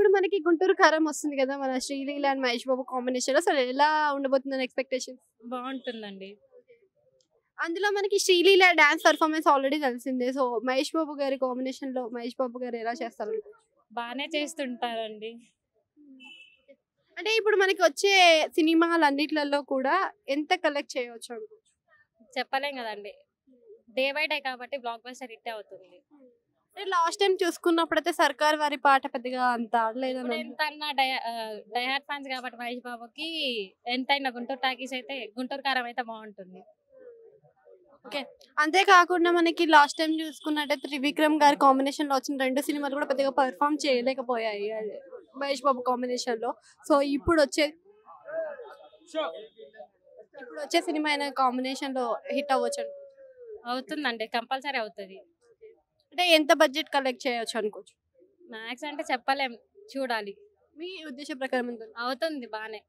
ఇప్పుడు మనకి గుంటూరు కారం వస్తుంది కదా! మన 'శ్రీలీల' అండ్ 'మహేష్ బాబు' కాంబినేషన్‌లో అసలు ఎలా ఉండబోతుందని ఎక్స్‌పెక్టేషన్స్? బావుంటుందండి. అందులో మనకి 'శ్రీలీల' డాన్స్ పెర్ఫార్మన్స్ ఆల్రెడీ తెలిసిందే. సో, 'మహేష్ బాబు' గారి కాంబినేషన్‌లో 'మహేష్ బాబు' గారు ఎలా చేస్తారనుకుంటున్నారు? బానే చేస్తుంటారండి. అంటే ఇప్పుడు మనకి వచ్చే సినిమాలన్నిట్లలో కూడా ఎంత కలెక్ట్ చేయొచ్చు అనుకోవచ్చు? చెప్పలేం గదండీ. డే బై డే కాబట్టి బ్లాక్ బస్టర్ హిట్టే అవుతుంది. అంటే లాస్ట్ టైమ్ చూసుకున్నప్పుడైతే 'సర్కార్' వారి పాట పెద్దగా అంత ఇప్పుడు ఆడలేదని ఎంతన్నా డై హార్డ్ ఫ్యాన్స్ కాబట్టి మహేష్ బాబుకి ఎంతైనా గుంటూరు టాకీస్ అయితే గుంటూరు కారం అయితే బావుంటుంది. ఓకే. అంతే కాకుండా మనకి లాస్ట్ టైమ్ చూసుకున్నట్టయితే 'త్రివిక్రమ్' గారి కాంబినేషన్‌లో వచ్చిన 2 సినిమాలు కూడా పెద్దగా పెర్ఫార్మ్ చేయలేకపోయాయి. అదే 'మహేష్ బాబు' కాంబినేషన్‌లో. సో, ఇప్పుడొచ్చే సినిమా అయిన కాంబినేషన్‌లో హిట్ అవ్వొచ్చండి. అవుతుందండి. కంపల్సరీ అవుతది. అంటే ఎంత బడ్జెట్ కలెక్ట్ చేయొచ్చు అనుకోవచ్చు? మ్యాక్స్ అంటే చెప్పలేం. చూడాలి. మీ ఉద్దేశ ప్రకారం ఎంత? అవుతుంది బానే.